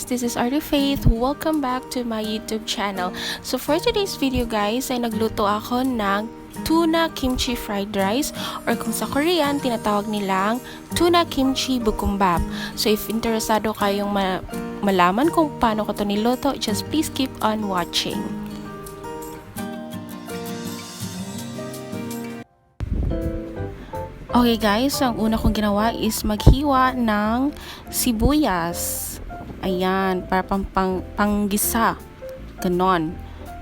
this is Artie Faith. Welcome back to my YouTube channel. So for today's video guys, ay nagluto ako ng Tuna Kimchi Fried Rice or kung sa Korean, tinatawag nilang Tuna Kimchi Bukumbap. So if interesado kayong malaman kung paano ko ito niluto, just please keep on watching. Okay guys, so ang una kong ginawa is maghiwa ng sibuyas. Ayan, para panggisa. Ganon.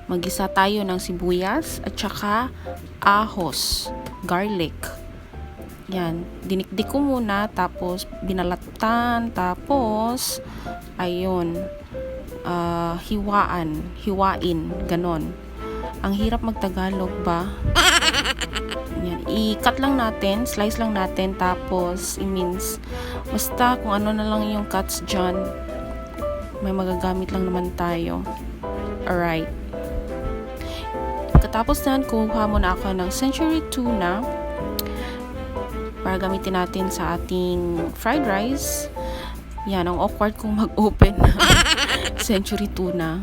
Maggisa tayo ng sibuyas at saka ahos, garlic. Yan, dinikdik ko muna, tapos binalatan, tapos ayun, hiwain, ganon. Ang hirap magtagalog ba? Yan, i-cut lang natin, slice lang natin, tapos i-mince. Basta kung ano na lang yung cuts dyan, may magagamit lang naman tayo. Alright. Pagkatapos na, kuha muna ako ng century tuna para gamitin natin sa ating fried rice. Yan, ang awkward kong mag-open ng century tuna.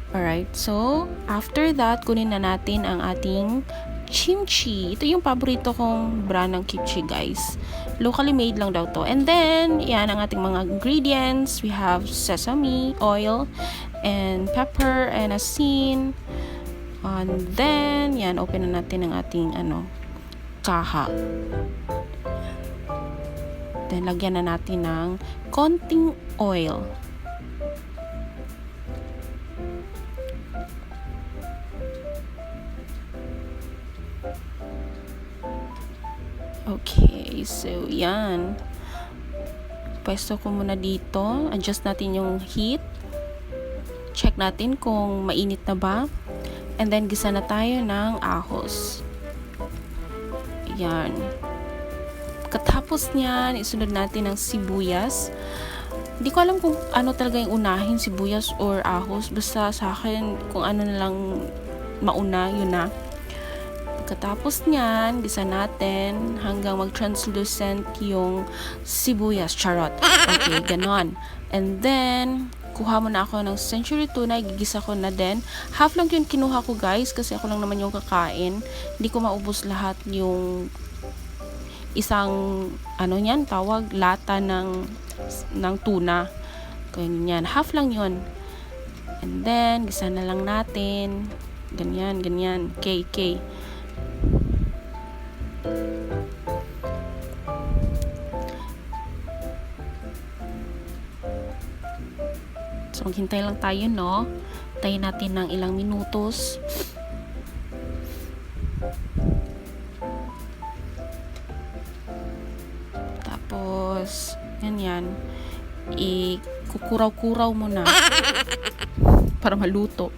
Alright, so after that, kunin na natin ang ating kimchi. Ito yung paborito kong brand ng kimchi guys. Locally made lang daw to. And then, yan ang ating mga ingredients. We have sesame oil and pepper and asin. And then, yan, open na natin ang ating kaha. Then, lagyan na natin ng konting oil. Okay, so yan. Pwesto ko muna dito. Adjust natin yung heat. Check natin kung mainit na ba. And then, gisa na tayo ng ahos. Yan. Katapos niyan, isunod natin ang sibuyas. Hindi ko alam kung ano talaga yung unahin, sibuyas or ahos. Basta sa akin, kung ano na lang mauna, yun na. Pagkatapos niyan, gisa natin hanggang mag-translucent yung sibuyas. Charot. Okay, ganon. And then, kuha mo na ako ng century tuna, gigisa ko na din. Half lang yun kinuha ko guys, kasi ako lang naman yung kakain. Hindi ko maubos lahat yung isang, tawag, lata ng tuna. Ganyan. Half lang yun. And then, gisa na lang natin. Ganyan. Okay. So, maghintay lang tayo, no? Tayo natin ng ilang minutos. Tapos, yan. Ikukuraw-kuraw mo na para maluto.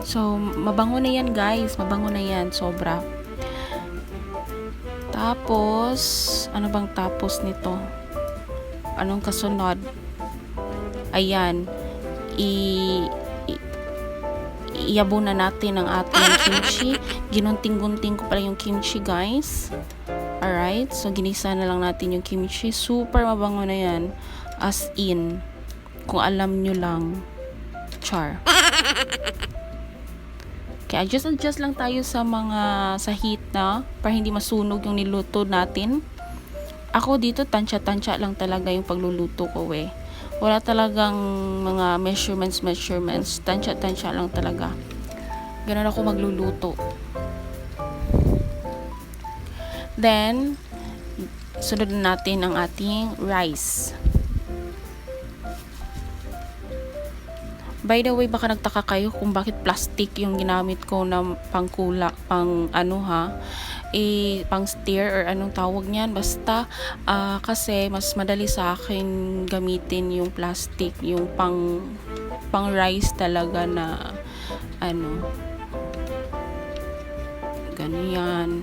So, mabango na yan, guys. Mabango na yan. Sobra. Tapos, ano bang tapos nito? Anong kasunod? Ayan. Iyabo na natin ang ating kimchi. Ginunting-gunting ko pala yung kimchi, guys. Alright. So, ginisa na lang natin yung kimchi. Super mabango na yan. As in. Kung alam nyo lang. Char. Kaya adjust lang tayo sa heat na para hindi masunog yung niluto natin. Ako dito tansya-tansya lang talaga yung pagluluto ko eh. Wala talagang mga measurements. Tansya-tansya lang talaga. Ganun ako magluluto. Then, sunod na natin ang ating rice. By the way, baka nagtaka kayo kung bakit plastic yung ginamit ko na pang stir or anong tawag niyan. Basta, kasi mas madali sa akin gamitin yung plastic, yung pang rice talaga na, ganyan.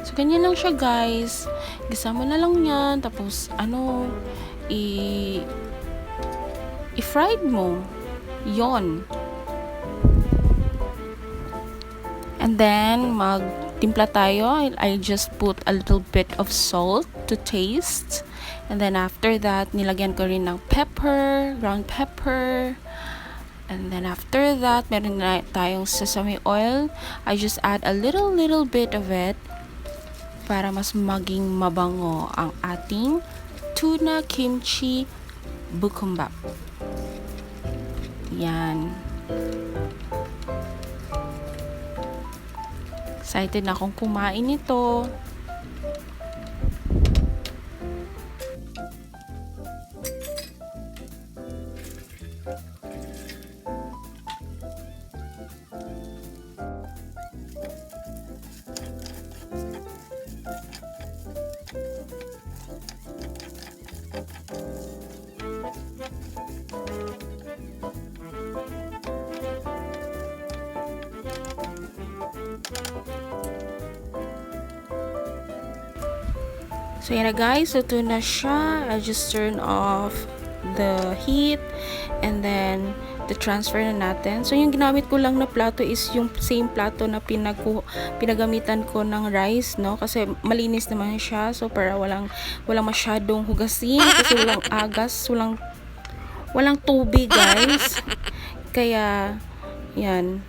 So, ganyan lang siya guys. Gisa mo na lang yan. Tapos, i-fried mo. Yon. And then, timpla tayo. I just put a little bit of salt to taste. And then after that, nilagyan ko rin ng pepper, ground pepper. And then after that, meron na tayong sesame oil. I just add a little bit of it para mas maging mabango ang ating tuna kimchi bukumbap. Yan. Excited na akong kumain nito. So, yan na guys. So, ito na siya. I just turn off the heat. And then, the transfer na natin. So, yung ginamit ko lang na plato is yung same plato na pinagamitan ko ng rice, no? Kasi malinis naman siya. So, para walang masyadong hugasin. Kasi walang agas. Walang tubig, guys. Kaya, yan.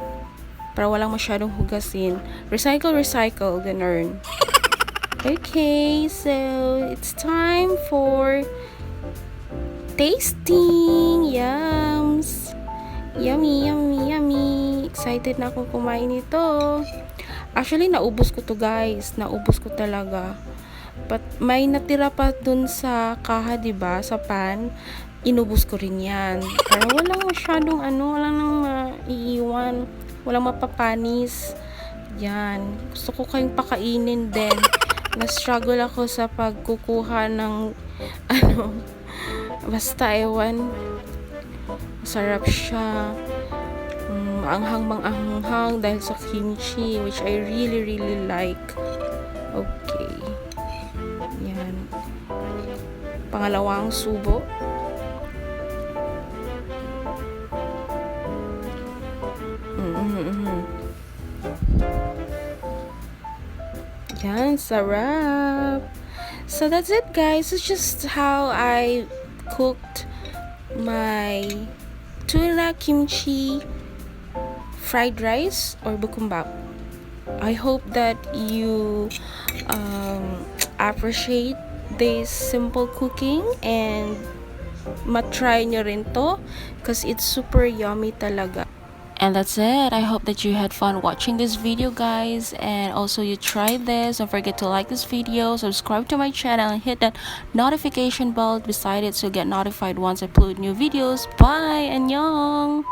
Para walang masyadong hugasin. Recycle, ganun. Okay, so it's time for tasting. Yums. Yummy. Excited na akong kumain nito. Actually, naubos ko to guys. Naubos ko talaga. But may natira pa dun sa kaha, diba? Sa pan. Inubos ko rin yan. Pero walang masyadong walang nang maiiwan. Walang mapapanis. Yan. Gusto ko kayong pakainin din. Na-struggle ako sa pagkukuha ng basta ewan. Masarap siya. Maanghang dahil sa kimchi, which I really like. Okay. Yan. Pangalawang subo. Yan, sarap. So that's it guys. It's just how I cooked my tuna kimchi fried rice or bukumbap. I hope that you appreciate this simple cooking and matry nyo rin to because it's super yummy talaga. And that's it. I hope that you had fun watching this video guys, and also you tried this. Don't forget to like this video, subscribe to my channel, and hit that notification bell beside it to get notified once I upload new videos. Bye! Annyeong!